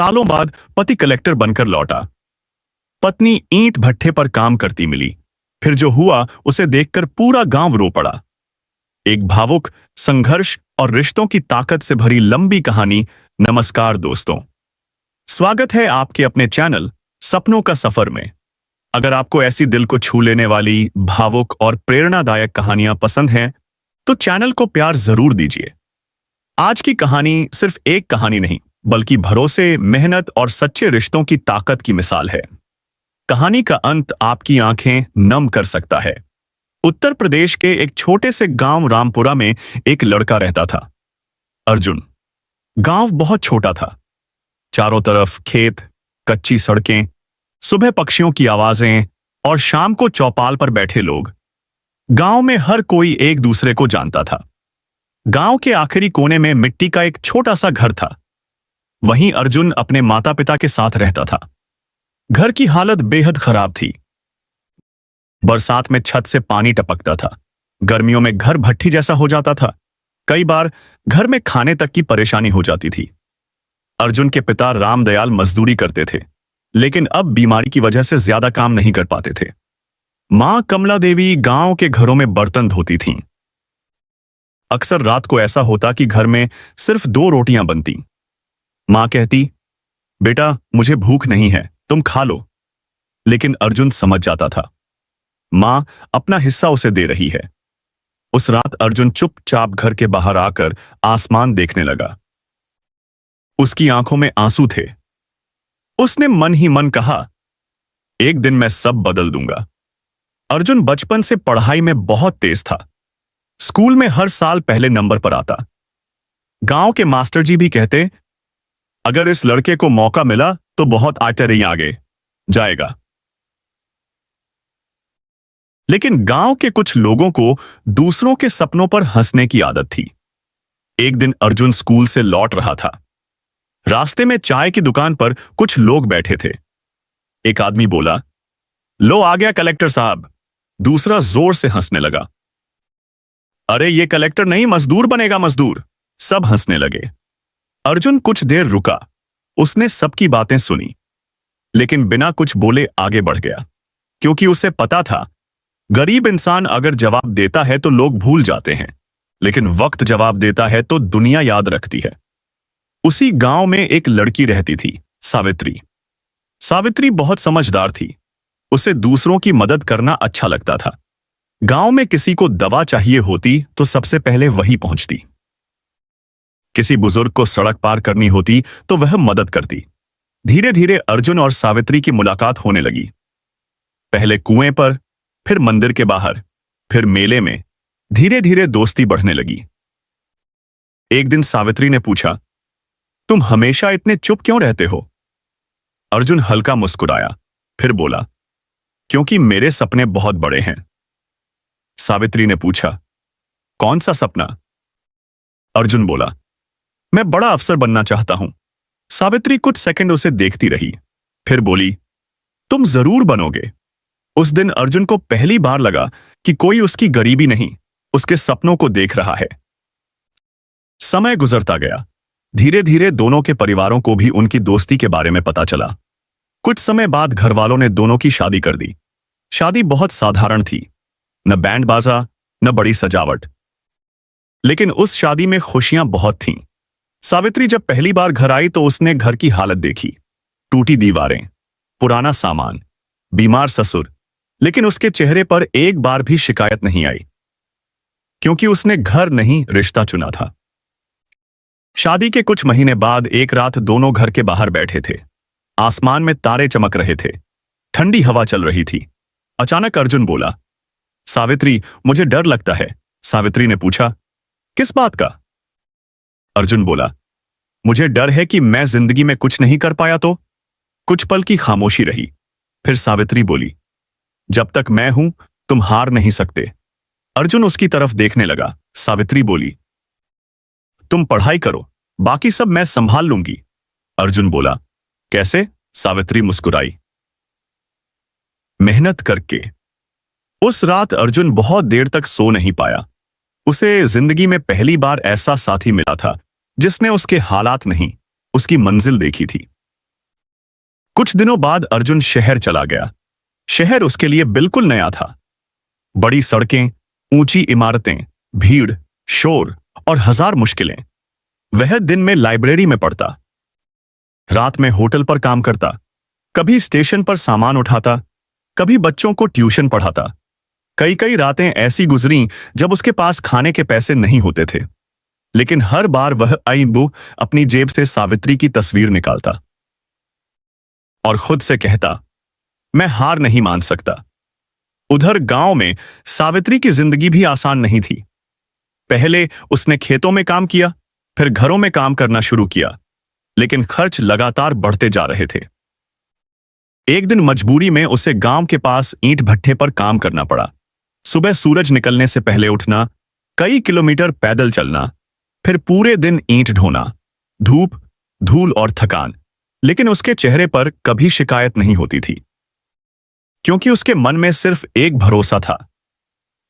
सालों बाद पति कलेक्टर बनकर लौटा। पत्नी ईंट भट्ठे पर काम करती मिली। फिर जो हुआ उसे देखकर पूरा गांव रो पड़ा। एक भावुक, संघर्ष और रिश्तों की ताकत से भरी लंबी कहानी। नमस्कार दोस्तों, स्वागत है आपके अपने चैनल सपनों का सफर में। अगर आपको ऐसी दिल को छू लेने वाली, भावुक और प्रेरणादायक कहानियां पसंद हैं, तो चैनल को प्यार जरूर दीजिए। आज की कहानी सिर्फ एक कहानी नहीं, बल्कि भरोसे, मेहनत और सच्चे रिश्तों की ताकत की मिसाल है। कहानी का अंत आपकी आंखें नम कर सकता है। उत्तर प्रदेश के एक छोटे से गांव रामपुरा में एक लड़का रहता था, अर्जुन। गांव बहुत छोटा था। चारों तरफ खेत, कच्ची सड़कें, सुबह पक्षियों की आवाजें और शाम को चौपाल पर बैठे लोग। गांव में हर कोई एक दूसरे को जानता था। गांव के आखिरी कोने में मिट्टी का एक छोटा सा घर था। वहीं अर्जुन अपने माता पिता के साथ रहता था। घर की हालत बेहद खराब थी। बरसात में छत से पानी टपकता था। गर्मियों में घर भट्ठी जैसा हो जाता था। कई बार घर में खाने तक की परेशानी हो जाती थी। अर्जुन के पिता रामदयाल मजदूरी करते थे, लेकिन अब बीमारी की वजह से ज्यादा काम नहीं कर पाते थे। मां कमला देवी गांव के घरों में बर्तन धोती थीं। अक्सर रात को ऐसा होता कि घर में सिर्फ 2 रोटियां बनती। मां कहती, बेटा मुझे भूख नहीं है, तुम खा लो। लेकिन अर्जुन समझ जाता था, मां अपना हिस्सा उसे दे रही है। उस रात अर्जुन चुपचाप घर के बाहर आकर आसमान देखने लगा। उसकी आंखों में आंसू थे। उसने मन ही मन कहा, एक दिन मैं सब बदल दूंगा। अर्जुन बचपन से पढ़ाई में बहुत तेज था। स्कूल में हर साल पहले नंबर पर आता। गांव के मास्टर जी भी कहते, अगर इस लड़के को मौका मिला तो बहुत आगे आगे जाएगा। लेकिन गांव के कुछ लोगों को दूसरों के सपनों पर हंसने की आदत थी। एक दिन अर्जुन स्कूल से लौट रहा था। रास्ते में चाय की दुकान पर कुछ लोग बैठे थे। एक आदमी बोला, लो आ गया कलेक्टर साहब। दूसरा जोर से हंसने लगा, अरे ये कलेक्टर नहीं, मजदूर बनेगा मजदूर। सब हंसने लगे। अर्जुन कुछ देर रुका। उसने सबकी बातें सुनी, लेकिन बिना कुछ बोले आगे बढ़ गया, क्योंकि उसे पता था गरीब इंसान अगर जवाब देता है तो लोग भूल जाते हैं, लेकिन वक्त जवाब देता है तो दुनिया याद रखती है। उसी गांव में एक लड़की रहती थी, सावित्री। सावित्री बहुत समझदार थी। उसे दूसरों की मदद करना अच्छा लगता था। गांव में किसी को दवा चाहिए होती तो सबसे पहले वही पहुंचती। किसी बुजुर्ग को सड़क पार करनी होती तो वह मदद करती। धीरे धीरे अर्जुन और सावित्री की मुलाकात होने लगी। पहले कुएं पर, फिर मंदिर के बाहर, फिर मेले में। धीरे धीरे दोस्ती बढ़ने लगी। एक दिन सावित्री ने पूछा, तुम हमेशा इतने चुप क्यों रहते हो? अर्जुन हल्का मुस्कुराया, फिर बोला, क्योंकि मेरे सपने बहुत बड़े हैं। सावित्री ने पूछा, कौन सा सपना? अर्जुन बोला, मैं बड़ा अफसर बनना चाहता हूं। सावित्री कुछ सेकंड उसे देखती रही, फिर बोली, तुम जरूर बनोगे। उस दिन अर्जुन को पहली बार लगा कि कोई उसकी गरीबी नहीं, उसके सपनों को देख रहा है। समय गुजरता गया। धीरे धीरे दोनों के परिवारों को भी उनकी दोस्ती के बारे में पता चला। कुछ समय बाद घर वालों ने दोनों की शादी कर दी। शादी बहुत साधारण थी, न बैंड बाजा, न बड़ी सजावट, लेकिन उस शादी में खुशियां बहुत थीं। सावित्री जब पहली बार घर आई तो उसने घर की हालत देखी। टूटी दीवारें, पुराना सामान, बीमार ससुर, लेकिन उसके चेहरे पर एक बार भी शिकायत नहीं आई, क्योंकि उसने घर नहीं, रिश्ता चुना था। शादी के कुछ महीने बाद एक रात दोनों घर के बाहर बैठे थे। आसमान में तारे चमक रहे थे। ठंडी हवा चल रही थी। अचानक अर्जुन बोला, सावित्री मुझे डर लगता है। सावित्री ने पूछा, किस बात का? अर्जुन बोला, मुझे डर है कि मैं जिंदगी में कुछ नहीं कर पाया तो। कुछ पल की खामोशी रही। फिर सावित्री बोली, जब तक मैं हूं तुम हार नहीं सकते। अर्जुन उसकी तरफ देखने लगा। सावित्री बोली, तुम पढ़ाई करो, बाकी सब मैं संभाल लूंगी। अर्जुन बोला, कैसे? सावित्री मुस्कुराई, मेहनत करके। उस रात अर्जुन बहुत देर तक सो नहीं पाया। उसे जिंदगी में पहली बार ऐसा साथी मिला था जिसने उसके हालात नहीं, उसकी मंजिल देखी थी। कुछ दिनों बाद अर्जुन शहर चला गया। शहर उसके लिए बिल्कुल नया था। बड़ी सड़कें, ऊंची इमारतें, भीड़, शोर और हजार मुश्किलें। वह दिन में लाइब्रेरी में पढ़ता, रात में होटल पर काम करता, कभी स्टेशन पर सामान उठाता, कभी बच्चों को ट्यूशन पढ़ाता। कई कई रातें ऐसी गुजरी जब उसके पास खाने के पैसे नहीं होते थे, लेकिन हर बार वह आईबू अपनी जेब से सावित्री की तस्वीर निकालता और खुद से कहता, मैं हार नहीं मान सकता। उधर गांव में सावित्री की जिंदगी भी आसान नहीं थी। पहले उसने खेतों में काम किया, फिर घरों में काम करना शुरू किया, लेकिन खर्च लगातार बढ़ते जा रहे थे। एक दिन मजबूरी में उसे गांव के पास ईंट भट्ठे पर काम करना पड़ा। सुबह सूरज निकलने से पहले उठना, कई किलोमीटर पैदल चलना, फिर पूरे दिन ईंट ढोना, धूप, धूल और थकान। लेकिन उसके चेहरे पर कभी शिकायत नहीं होती थी, क्योंकि उसके मन में सिर्फ एक भरोसा था,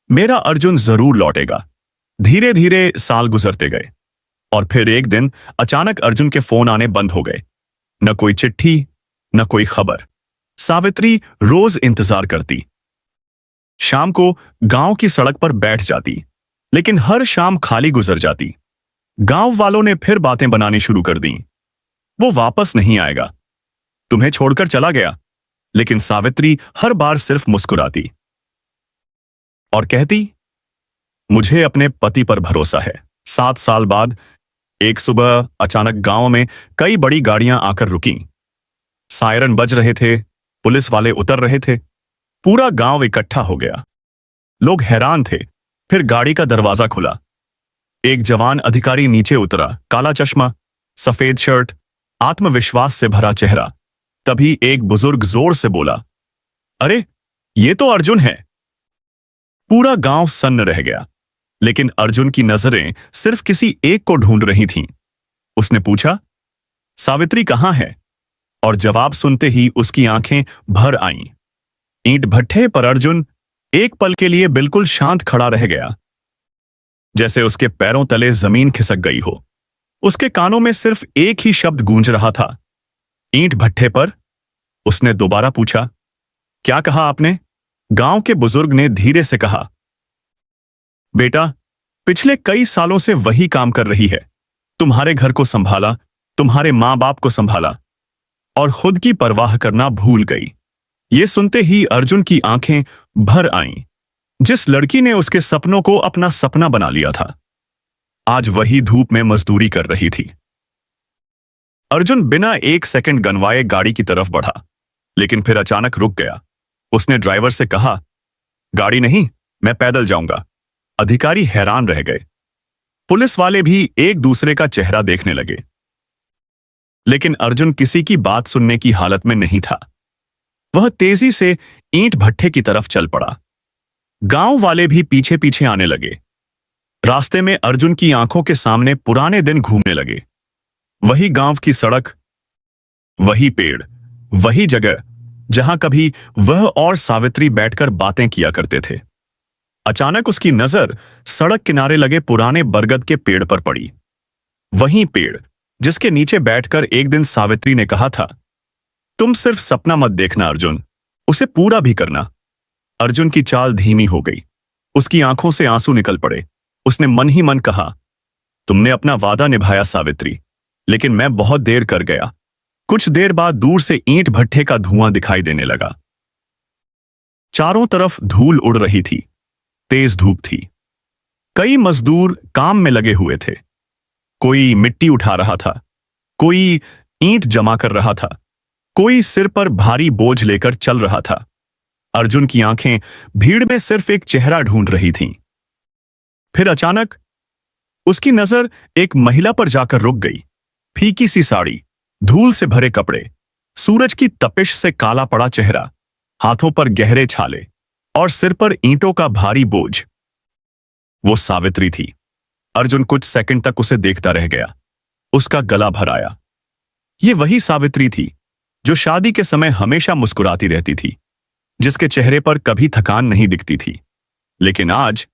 मेरा अर्जुन जरूर लौटेगा। धीरे धीरे साल गुजरते गए और फिर एक दिन अचानक अर्जुन के फोन आने बंद हो गए। न कोई चिट्ठी, न कोई खबर। सावित्री रोज इंतजार करती। शाम को गांव की सड़क पर बैठ जाती, लेकिन हर शाम खाली गुजर जाती। गांव वालों ने फिर बातें बनानी शुरू कर दी। वो वापस नहीं आएगा, तुम्हें छोड़कर चला गया। लेकिन सावित्री हर बार सिर्फ मुस्कुराती और कहती, मुझे अपने पति पर भरोसा है। 7 साल बाद एक सुबह अचानक गांव में कई बड़ी गाड़ियां आकर रुकीं। सायरन बज रहे थे, पुलिस वाले उतर रहे थे, पूरा गांव इकट्ठा हो गया। लोग हैरान थे। फिर गाड़ी का दरवाजा खुला। एक जवान अधिकारी नीचे उतरा, काला चश्मा, सफेद शर्ट, आत्मविश्वास से भरा चेहरा। तभी एक बुजुर्ग जोर से बोला, अरे ये तो अर्जुन है। पूरा गांव सन्न रह गया, लेकिन अर्जुन की नजरें सिर्फ किसी एक को ढूंढ रही थीं। उसने पूछा, सावित्री कहां है? और जवाब सुनते ही उसकी आंखें भर आईं। ईंट भट्ठे पर अर्जुन एक पल के लिए बिल्कुल शांत खड़ा रह गया, जैसे उसके पैरों तले जमीन खिसक गई हो। उसके कानों में सिर्फ एक ही शब्द गूंज रहा था, ईंट भट्ठे पर। उसने दोबारा पूछा, क्या कहा आपने? गांव के बुजुर्ग ने धीरे से कहा, बेटा, पिछले कई सालों से वही काम कर रही है। तुम्हारे घर को संभाला, तुम्हारे मां बाप को संभाला और खुद की परवाह करना भूल गई। ये सुनते ही अर्जुन की आंखें भर आईं। जिस लड़की ने उसके सपनों को अपना सपना बना लिया था, आज वही धूप में मजदूरी कर रही थी। अर्जुन बिना एक सेकंड गनवाए गाड़ी की तरफ बढ़ा, लेकिन फिर अचानक रुक गया। उसने ड्राइवर से कहा, गाड़ी नहीं, मैं पैदल जाऊंगा। अधिकारी हैरान रह गए। पुलिस वाले भी एक दूसरे का चेहरा देखने लगे, लेकिन अर्जुन किसी की बात सुनने की हालत में नहीं था। वह तेजी से ईंट भट्ठे की तरफ चल पड़ा। गांव वाले भी पीछे पीछे आने लगे। रास्ते में अर्जुन की आंखों के सामने पुराने दिन घूमने लगे। वही गांव की सड़क, वही पेड़, वही जगह जहां कभी वह और सावित्री बैठकर बातें किया करते थे। अचानक उसकी नजर सड़क किनारे लगे पुराने बरगद के पेड़ पर पड़ी। वही पेड़ जिसके नीचे बैठकर एक दिन सावित्री ने कहा था, तुम सिर्फ सपना मत देखना अर्जुन, उसे पूरा भी करना। अर्जुन की चाल धीमी हो गई। उसकी आंखों से आंसू निकल पड़े। उसने मन ही मन कहा, तुमने अपना वादा निभाया सावित्री, लेकिन मैं बहुत देर कर गया। कुछ देर बाद दूर से ईंट भट्ठे का धुआं दिखाई देने लगा। चारों तरफ धूल उड़ रही थी। तेज धूप थी। कई मजदूर काम में लगे हुए थे। कोई मिट्टी उठा रहा था, कोई ईंट जमा कर रहा था, कोई सिर पर भारी बोझ लेकर चल रहा था। अर्जुन की आंखें भीड़ में सिर्फ एक चेहरा ढूंढ रही थीं। फिर अचानक उसकी नजर एक महिला पर जाकर रुक गई। फीकी सी साड़ी, धूल से भरे कपड़े, सूरज की तपिश से काला पड़ा चेहरा, हाथों पर गहरे छाले और सिर पर ईंटों का भारी बोझ। वो सावित्री थी। अर्जुन कुछ सेकंड तक उसे देखता रह गया। उसका गला भर आया। ये वही सावित्री थी जो शादी के समय हमेशा मुस्कुराती रहती थी, जिसके चेहरे पर कभी थकान नहीं दिखती थी। लेकिन आज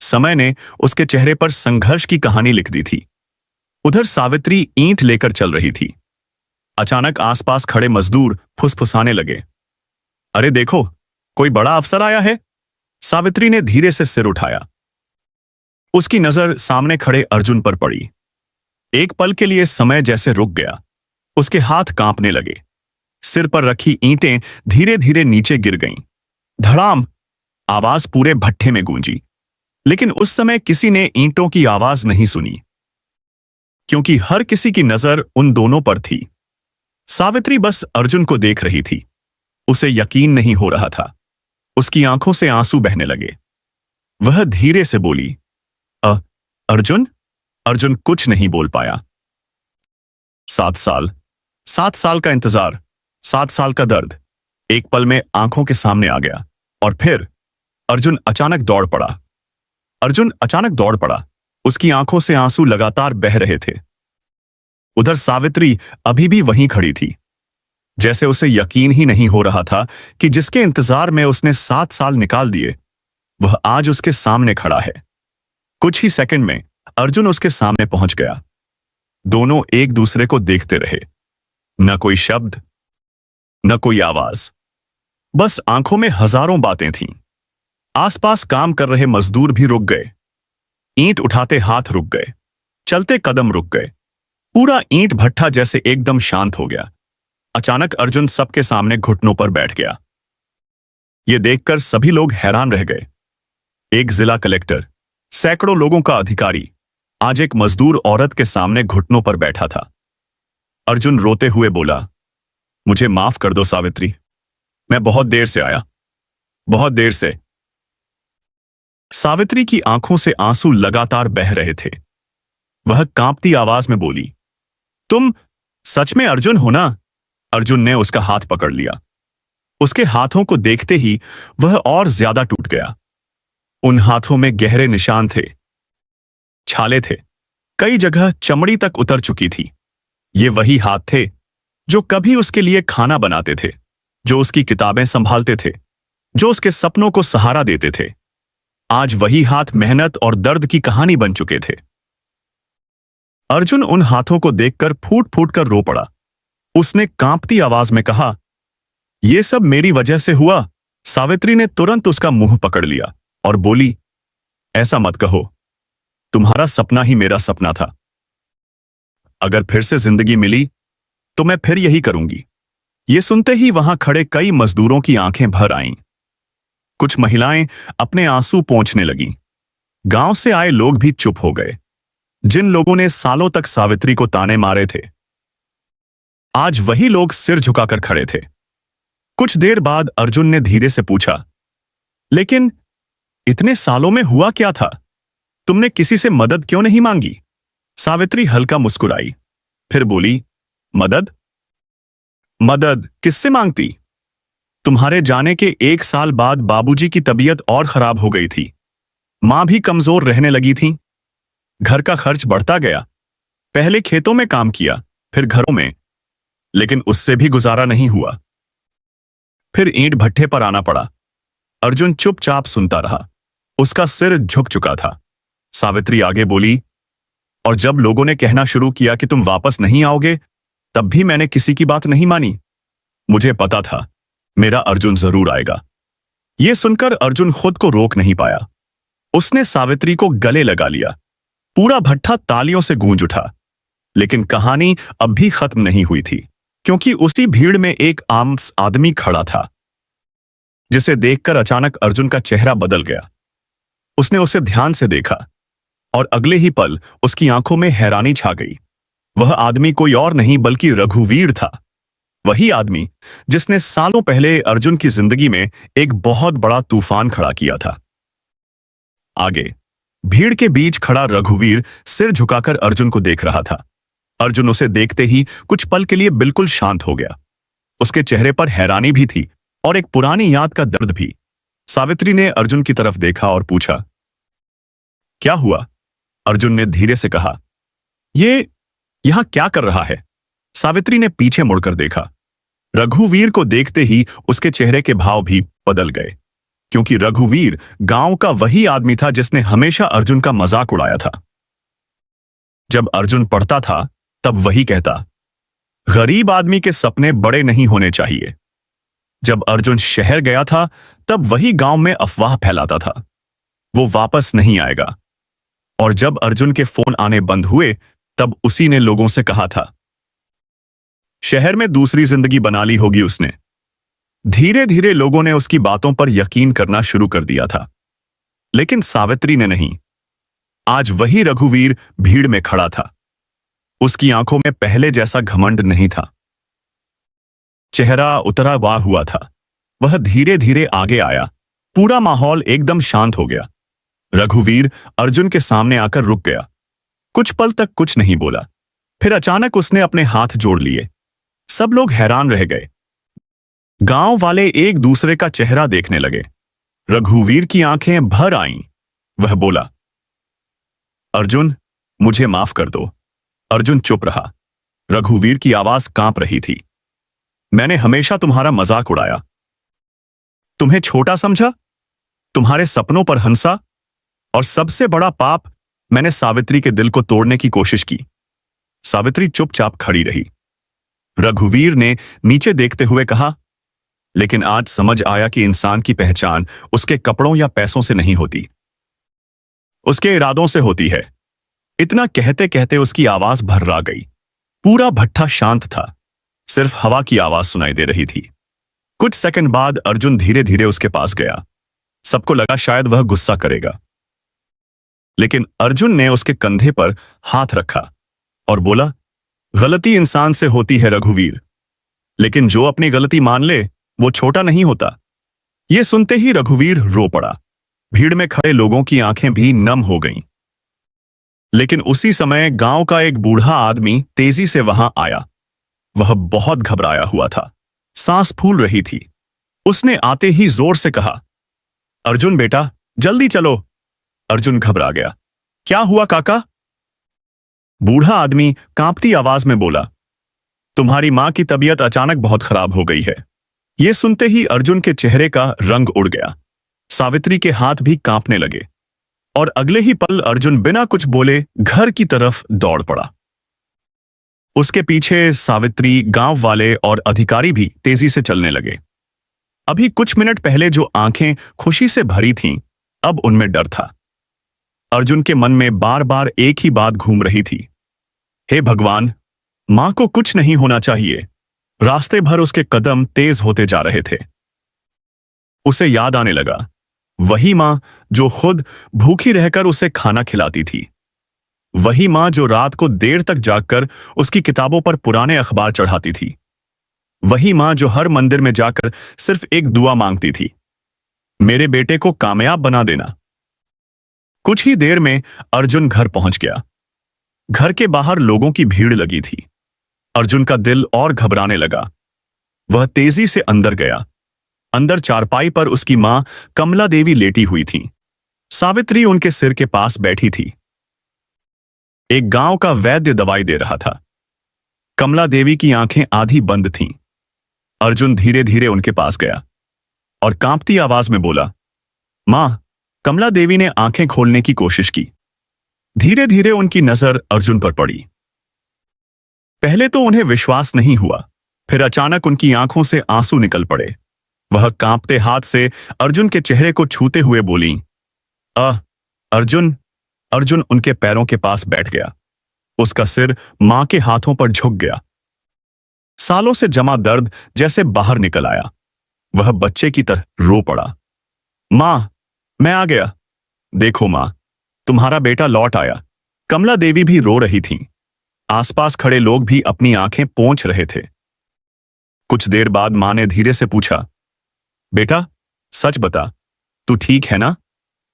समय ने उसके चेहरे पर संघर्ष की कहानी लिख दी थी। उधर सावित्री ईंट लेकर चल रही थी। अचानक आसपास खड़े मजदूर फुसफुसाने लगे। अरे देखो, कोई बड़ा अफसर आया है। सावित्री ने धीरे से सिर उठाया। उसकी नजर सामने खड़े अर्जुन पर पड़ी। एक पल के लिए समय जैसे रुक गया। उसके हाथ कांपने लगे। सिर पर रखी ईंटें धीरे धीरे नीचे गिर गईं। धड़ाम! आवाज पूरे भट्ठे में गूंजी। लेकिन उस समय किसी ने ईंटों की आवाज नहीं सुनी, क्योंकि हर किसी की नजर उन दोनों पर थी। सावित्री बस अर्जुन को देख रही थी। उसे यकीन नहीं हो रहा था। उसकी आंखों से आंसू बहने लगे। वह धीरे से बोली, अर्जुन। अर्जुन कुछ नहीं बोल पाया। 7 साल, 7 साल का इंतजार, 7 साल का दर्द एक पल में आंखों के सामने आ गया। और फिर अर्जुन अचानक दौड़ पड़ा। अर्जुन अचानक दौड़ पड़ा। उसकी आंखों से आंसू लगातार बह रहे थे। उधर सावित्री अभी भी वहीं खड़ी थी, जैसे उसे यकीन ही नहीं हो रहा था कि जिसके इंतजार में उसने 7 साल निकाल दिए, वह आज उसके सामने खड़ा है। कुछ ही सेकंड में अर्जुन उसके सामने पहुंच गया। दोनों एक दूसरे को देखते रहे। न कोई शब्द, न कोई आवाज, बस आंखों में हजारों बातें थीं। आसपास काम कर रहे मजदूर भी रुक गए। ईंट उठाते हाथ रुक गए। चलते कदम रुक गए। पूरा ईंट भट्ठा जैसे एकदम शांत हो गया। अचानक अर्जुन सबके सामने घुटनों पर बैठ गया। यह देखकर सभी लोग हैरान रह गए। एक जिला कलेक्टर, सैकड़ों लोगों का अधिकारी आज एक मजदूर औरत के सामने घुटनों पर बैठा था। अर्जुन रोते हुए बोला, मुझे माफ कर दो सावित्री, मैं बहुत देर से आया, बहुत देर से। सावित्री की आंखों से आंसू लगातार बह रहे थे। वह कांपती आवाज में बोली, तुम सच में अर्जुन हो ना? अर्जुन ने उसका हाथ पकड़ लिया। उसके हाथों को देखते ही वह और ज्यादा टूट गया। उन हाथों में गहरे निशान थे, छाले थे, कई जगह चमड़ी तक उतर चुकी थी। ये वही हाथ थे जो कभी उसके लिए खाना बनाते थे, जो उसकी किताबें संभालते थे, जो उसके सपनों को सहारा देते थे। आज वही हाथ मेहनत और दर्द की कहानी बन चुके थे। अर्जुन उन हाथों को देखकर फूट फूट कर रो पड़ा। उसने कांपती आवाज में कहा, यह सब मेरी वजह से हुआ। सावित्री ने तुरंत उसका मुंह पकड़ लिया और बोली, ऐसा मत कहो, तुम्हारा सपना ही मेरा सपना था। अगर फिर से जिंदगी मिली तो मैं फिर यही करूंगी। ये सुनते ही वहां खड़े कई मजदूरों की आंखें भर आईं। कुछ महिलाएं अपने आंसू पोंछने लगीं। गांव से आए लोग भी चुप हो गए। जिन लोगों ने सालों तक सावित्री को ताने मारे थे, आज वही लोग सिर झुकाकर खड़े थे। कुछ देर बाद अर्जुन ने धीरे से पूछा, लेकिन इतने सालों में हुआ क्या था? तुमने किसी से मदद क्यों नहीं मांगी? सावित्री हल्का मुस्कुराई, फिर बोली, मदद? मदद किससे मांगती? तुम्हारे जाने के 1 साल बाद बाबूजी की तबीयत और खराब हो गई थी। मां भी कमजोर रहने लगी थी। घर का खर्च बढ़ता गया। पहले खेतों में काम किया, फिर घरों में, लेकिन उससे भी गुजारा नहीं हुआ। फिर ईंट भट्ठे पर आना पड़ा। अर्जुन चुपचाप सुनता रहा। उसका सिर झुक चुका था। सावित्री आगे बोली, और जब लोगों ने कहना शुरू किया कि तुम वापस नहीं आओगे, तब भी मैंने किसी की बात नहीं मानी। मुझे पता था मेरा अर्जुन जरूर आएगा। यह सुनकर अर्जुन खुद को रोक नहीं पाया। उसने सावित्री को गले लगा लिया। पूरा भट्ठा तालियों से गूंज उठा। लेकिन कहानी अब भी खत्म नहीं हुई थी, क्योंकि उसी भीड़ में एक आम आदमी खड़ा था, जिसे देखकर अचानक अर्जुन का चेहरा बदल गया। उसने उसे ध्यान से देखा और अगले ही पल उसकी आंखों में हैरानी छा गई। वह आदमी कोई और नहीं बल्कि रघुवीर था। वही आदमी जिसने सालों पहले अर्जुन की जिंदगी में एक बहुत बड़ा तूफान खड़ा किया था। आगे भीड़ के बीच खड़ा रघुवीर सिर झुकाकर अर्जुन को देख रहा था। अर्जुन उसे देखते ही कुछ पल के लिए बिल्कुल शांत हो गया। उसके चेहरे पर हैरानी भी थी और एक पुरानी याद का दर्द भी। सावित्री ने अर्जुन की तरफ देखा और पूछा, क्या हुआ? अर्जुन ने धीरे से कहा, ये यहां क्या कर रहा है? सावित्री ने पीछे मुड़कर देखा। रघुवीर को देखते ही उसके चेहरे के भाव भी बदल गए, क्योंकि रघुवीर गांव का वही आदमी था जिसने हमेशा अर्जुन का मजाक उड़ाया था। जब अर्जुन पढ़ता था तब वही कहता, गरीब आदमी के सपने बड़े नहीं होने चाहिए। जब अर्जुन शहर गया था तब वही गांव में अफवाह फैलाता था, वो वापस नहीं आएगा। और जब अर्जुन के फोन आने बंद हुए तब उसी ने लोगों से कहा था, शहर में दूसरी जिंदगी बना ली होगी उसने। धीरे धीरे लोगों ने उसकी बातों पर यकीन करना शुरू कर दिया था, लेकिन सावित्री ने नहीं। आज वही रघुवीर भीड़ में खड़ा था। उसकी आंखों में पहले जैसा घमंड नहीं था, चेहरा उतरा हुआ हुआ था। वह धीरे धीरे आगे आया। पूरा माहौल एकदम शांत हो गया। रघुवीर अर्जुन के सामने आकर रुक गया। कुछ पल तक कुछ नहीं बोला। फिर अचानक उसने अपने हाथ जोड़ लिए। सब लोग हैरान रह गए। गांव वाले एक दूसरे का चेहरा देखने लगे। रघुवीर की आंखें भर आईं। वह बोला, अर्जुन, मुझे माफ कर दो। अर्जुन चुप रहा। रघुवीर की आवाज कांप रही थी। मैंने हमेशा तुम्हारा मजाक उड़ाया, तुम्हें छोटा समझा, तुम्हारे सपनों पर हंसा, और सबसे बड़ा पाप, मैंने सावित्री के दिल को तोड़ने की कोशिश की। सावित्री चुपचाप खड़ी रही। रघुवीर ने नीचे देखते हुए कहा, लेकिन आज समझ आया कि इंसान की पहचान उसके कपड़ों या पैसों से नहीं होती, उसके इरादों से होती है। इतना कहते कहते उसकी आवाज भर्रा गई। पूरा भट्ठा शांत था, सिर्फ हवा की आवाज सुनाई दे रही थी। कुछ सेकंड बाद अर्जुन धीरे धीरे उसके पास गया। सबको लगा शायद वह गुस्सा करेगा, लेकिन अर्जुन ने उसके कंधे पर हाथ रखा और बोला, गलती इंसान से होती है रघुवीर, लेकिन जो अपनी गलती मान ले वो छोटा नहीं होता। यह सुनते ही रघुवीर रो पड़ा। भीड़ में खड़े लोगों की आंखें भी नम हो गईं। लेकिन उसी समय गांव का एक बूढ़ा आदमी तेजी से वहां आया। वह बहुत घबराया हुआ था, सांस फूल रही थी। उसने आते ही जोर से कहा, अर्जुन बेटा, जल्दी चलो। अर्जुन घबरा गया। क्या हुआ काका? बूढ़ा आदमी कांपती आवाज में बोला, तुम्हारी मां की तबीयत अचानक बहुत खराब हो गई है। यह सुनते ही अर्जुन के चेहरे का रंग उड़ गया। सावित्री के हाथ भी कांपने लगे और अगले ही पल अर्जुन बिना कुछ बोले घर की तरफ दौड़ पड़ा। उसके पीछे सावित्री, गांव वाले और अधिकारी भी तेजी से चलने लगे। अभी कुछ मिनट पहले जो आंखें खुशी से भरी थीं, अब उनमें डर था। अर्जुन के मन में बार बार एक ही बात घूम रही थी, हे भगवान, मां को कुछ नहीं होना चाहिए। रास्ते भर उसके कदम तेज होते जा रहे थे। उसे याद आने लगा, वही मां जो खुद भूखी रहकर उसे खाना खिलाती थी। वही मां जो रात को देर तक जागकर उसकी किताबों पर पुराने अखबार चढ़ाती थी। वही मां जो हर मंदिर में जाकर सिर्फ एक दुआ मांगती थी, मेरे बेटे को कामयाब बना देना। कुछ ही देर में अर्जुन घर पहुंच गया। घर के बाहर लोगों की भीड़ लगी थी। अर्जुन का दिल और घबराने लगा। वह तेजी से अंदर गया। अंदर चारपाई पर उसकी मां कमला देवी लेटी हुई थी। सावित्री उनके सिर के पास बैठी थी। एक गांव का वैद्य दवाई दे रहा था। कमला देवी की आंखें आधी बंद थीं। अर्जुन धीरे धीरे उनके पास गया और कांपती आवाज में बोला, मां। कमला देवी ने आंखें खोलने की कोशिश की। धीरे धीरे उनकी नजर अर्जुन पर पड़ी। पहले तो उन्हें विश्वास नहीं हुआ, फिर अचानक उनकी आंखों से आंसू निकल पड़े। वह कांपते हाथ से अर्जुन के चेहरे को छूते हुए बोली, अर्जुन। अर्जुन उनके पैरों के पास बैठ गया। उसका सिर मां के हाथों पर झुक गया। सालों से जमा दर्द जैसे बाहर निकल आया। वह बच्चे की तरह रो पड़ा, मां, मैं आ गया। देखो मां, तुम्हारा बेटा लौट आया। कमला देवी भी रो रही थीं। आसपास खड़े लोग भी अपनी आंखें पोंछ रहे थे। कुछ देर बाद मां ने धीरे से पूछा, बेटा, सच बता, तू ठीक है ना?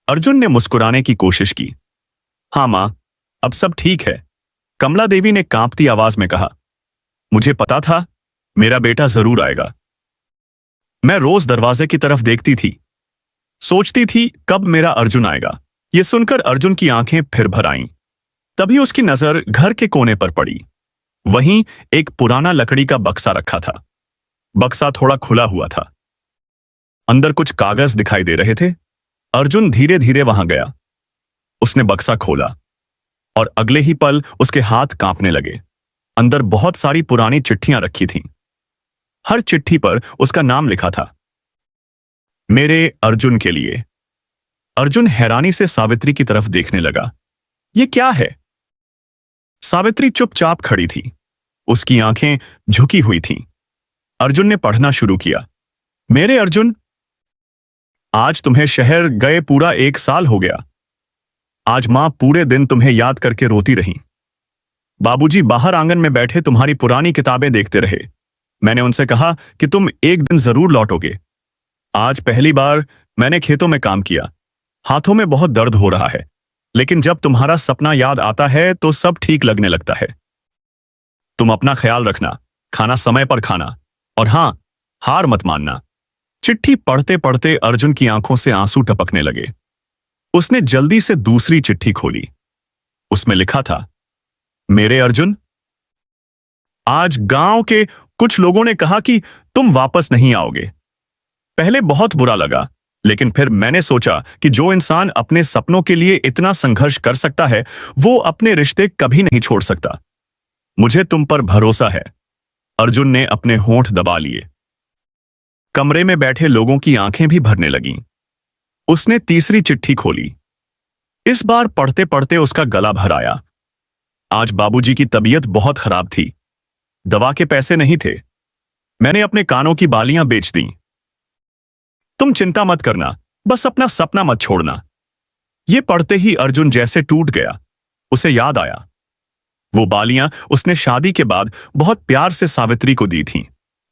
अर्जुन ने मुस्कुराने की कोशिश की। हाँ मां, अब सब ठीक है। कमला देवी ने कांपती आवाज में कहा, मुझे पता था मेरा बेटा जरूर आएगा। मैं रोज दरवाजे की तरफ देखती थी, सोचती थी कब मेरा अर्जुन आएगा। यह सुनकर अर्जुन की आंखें फिर भर आईं। तभी उसकी नजर घर के कोने पर पड़ी। वहीं एक पुराना लकड़ी का बक्सा रखा था। बक्सा थोड़ा खुला हुआ था। अंदर कुछ कागज दिखाई दे रहे थे। अर्जुन धीरे धीरे वहां गया। उसने बक्सा खोला और अगले ही पल उसके हाथ कांपने लगे। अंदर बहुत सारी पुरानी चिट्ठियां रखी थीं। हर चिट्ठी पर उसका नाम लिखा था, मेरे अर्जुन के लिए। अर्जुन हैरानी से सावित्री की तरफ देखने लगा। ये क्या है? सावित्री चुपचाप खड़ी थी, उसकी आंखें झुकी हुई थीं। अर्जुन ने पढ़ना शुरू किया। मेरे अर्जुन, आज तुम्हें शहर गए पूरा 1 साल हो गया। आज मां पूरे दिन तुम्हें याद करके रोती रही। बाबूजी बाहर आंगन में बैठे तुम्हारी पुरानी किताबें देखते रहे। मैंने उनसे कहा कि तुम एक दिन जरूर लौटोगे। आज पहली बार मैंने खेतों में काम किया। हाथों में बहुत दर्द हो रहा है, लेकिन जब तुम्हारा सपना याद आता है तो सब ठीक लगने लगता है। तुम अपना ख्याल रखना, खाना समय पर खाना, और हां, हार मत मानना। चिट्ठी पढ़ते पढ़ते अर्जुन की आंखों से आंसू टपकने लगे। उसने जल्दी से दूसरी चिट्ठी खोली। उसमें लिखा था, मेरे अर्जुन, आज गांव के कुछ लोगों ने कहा कि तुम वापस नहीं आओगे। पहले बहुत बुरा लगा, लेकिन फिर मैंने सोचा कि जो इंसान अपने सपनों के लिए इतना संघर्ष कर सकता है, वो अपने रिश्ते कभी नहीं छोड़ सकता। मुझे तुम पर भरोसा है। अर्जुन ने अपने होंठ दबा लिए। कमरे में बैठे लोगों की आंखें भी भरने लगीं। उसने तीसरी चिट्ठी खोली। इस बार पढ़ते पढ़ते उसका गला भर आया। आज बाबूजी की तबीयत बहुत खराब थी। दवा के पैसे नहीं थे। मैंने अपने कानों की बालियां बेच दी। तुम चिंता मत करना, बस अपना सपना मत छोड़ना। ये पढ़ते ही अर्जुन जैसे टूट गया। उसे याद आया, वो बालियां उसने शादी के बाद बहुत प्यार से सावित्री को दी थीं,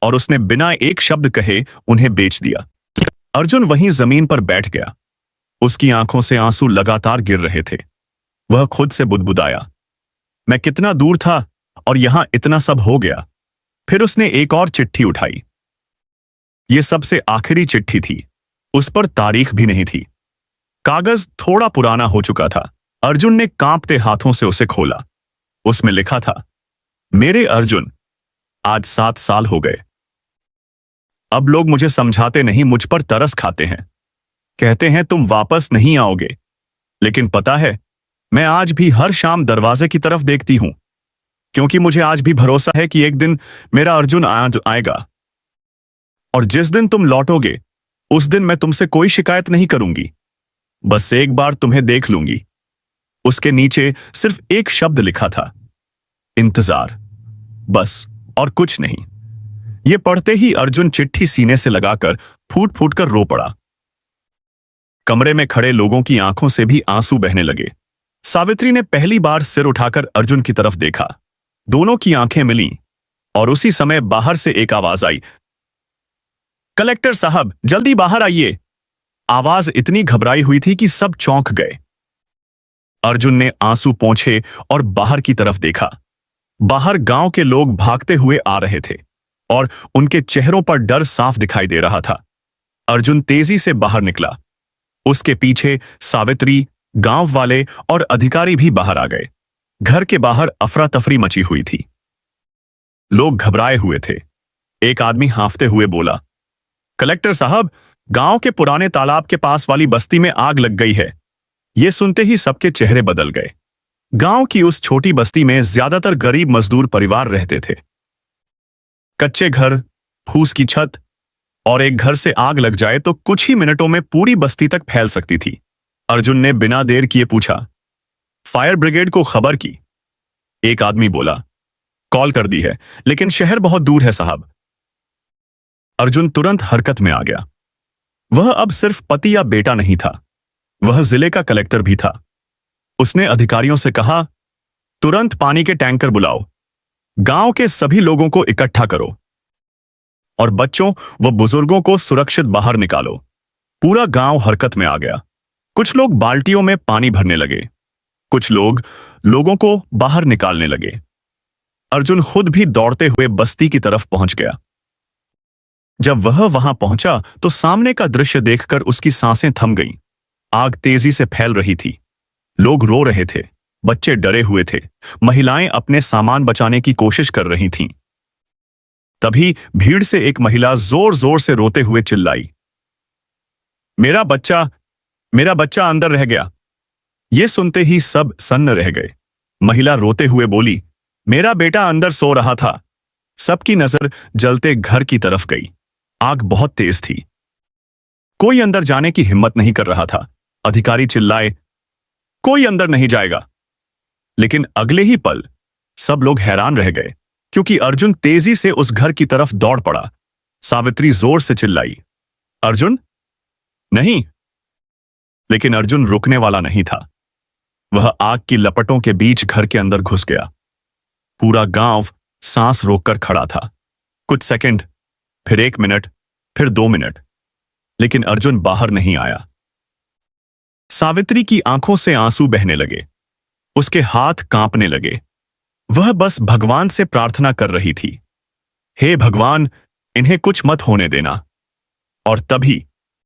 और उसने बिना एक शब्द कहे उन्हें बेच दिया। अर्जुन वहीं जमीन पर बैठ गया। उसकी आंखों से आंसू लगातार गिर रहे थे। वह खुद से बुदबुदाया, मैं कितना दूर था और यहां इतना सब हो गया। फिर उसने एक और चिट्ठी उठाई। यह सबसे आखिरी चिट्ठी थी। उस पर तारीख भी नहीं थी। कागज थोड़ा पुराना हो चुका था। अर्जुन ने कांपते हाथों से उसे खोला। उसमें लिखा था, मेरे अर्जुन, आज 7 साल हो गए। अब लोग मुझे समझाते नहीं, मुझ पर तरस खाते हैं। कहते हैं तुम वापस नहीं आओगे। लेकिन पता है, मैं आज भी हर शाम दरवाजे की तरफ देखती हूं, क्योंकि मुझे आज भी भरोसा है कि एक दिन मेरा अर्जुन आएगा। और जिस दिन तुम लौटोगे, उस दिन मैं तुमसे कोई शिकायत नहीं करूंगी। बस एक बार तुम्हें देख लूंगी। उसके नीचे सिर्फ एक शब्द लिखा था, इंतजार। बस और कुछ नहीं। यह पढ़ते ही अर्जुन चिट्ठी सीने से लगाकर फूट फूट कर रो पड़ा। कमरे में खड़े लोगों की आंखों से भी आंसू बहने लगे। सावित्री ने पहली बार सिर उठाकर अर्जुन की तरफ देखा। दोनों की आंखें मिलीं, और उसी समय बाहर से एक आवाज आई, कलेक्टर साहब, जल्दी बाहर आइए। आवाज इतनी घबराई हुई थी कि सब चौंक गए। अर्जुन ने आंसू पोंछे और बाहर की तरफ देखा। बाहर गांव के लोग भागते हुए आ रहे थे, और उनके चेहरों पर डर साफ दिखाई दे रहा था। अर्जुन तेजी से बाहर निकला। उसके पीछे सावित्री, गांव वाले और अधिकारी भी बाहर आ गए। घर के बाहर अफरा तफरी मची हुई थी। लोग घबराए हुए थे। एक आदमी हांफते हुए बोला, कलेक्टर साहब, गांव के पुराने तालाब के पास वाली बस्ती में आग लग गई है। यह सुनते ही सबके चेहरे बदल गए। गांव की उस छोटी बस्ती में ज्यादातर गरीब मजदूर परिवार रहते थे। कच्चे घर, फूस की छत, और एक घर से आग लग जाए तो कुछ ही मिनटों में पूरी बस्ती तक फैल सकती थी। अर्जुन ने बिना देर किए पूछा, फायर ब्रिगेड को खबर की? एक आदमी बोला, कॉल कर दी है, लेकिन शहर बहुत दूर है साहब। अर्जुन तुरंत हरकत में आ गया। वह अब सिर्फ पति या बेटा नहीं था, वह जिले का कलेक्टर भी था। उसने अधिकारियों से कहा, तुरंत पानी के टैंकर बुलाओ, गांव के सभी लोगों को इकट्ठा करो, और बच्चों व बुजुर्गों को सुरक्षित बाहर निकालो। पूरा गांव हरकत में आ गया। कुछ लोग बाल्टियों में पानी भरने लगे। कुछ लोग लोगों को बाहर निकालने लगे। अर्जुन खुद भी दौड़ते हुए बस्ती की तरफ पहुंच गया। जब वह वहां पहुंचा तो सामने का दृश्य देखकर उसकी सांसें थम गईं। आग तेजी से फैल रही थी। लोग रो रहे थे, बच्चे डरे हुए थे, महिलाएं अपने सामान बचाने की कोशिश कर रही थीं। तभी भीड़ से एक महिला जोर जोर से रोते हुए चिल्लाई, मेरा बच्चा अंदर रह गया। यह सुनते ही सब सन्न रह गए। महिला रोते हुए बोली, मेरा बेटा अंदर सो रहा था। सबकी नजर जलते घर की तरफ गई। आग बहुत तेज थी। कोई अंदर जाने की हिम्मत नहीं कर रहा था। अधिकारी चिल्लाए, कोई अंदर नहीं जाएगा। लेकिन अगले ही पल सब लोग हैरान रह गए, क्योंकि अर्जुन तेजी से उस घर की तरफ दौड़ पड़ा। सावित्री जोर से चिल्लाई, अर्जुन नहीं। लेकिन अर्जुन रुकने वाला नहीं था। वह आग की लपटों के बीच घर के अंदर घुस गया। पूरा गांव सांस रोककर खड़ा था। कुछ सेकंड, फिर 1 मिनट, फिर 2 मिनट, लेकिन अर्जुन बाहर नहीं आया। सावित्री की आंखों से आंसू बहने लगे। उसके हाथ कांपने लगे। वह बस भगवान से प्रार्थना कर रही थी, हे भगवान, इन्हें कुछ मत होने देना। और तभी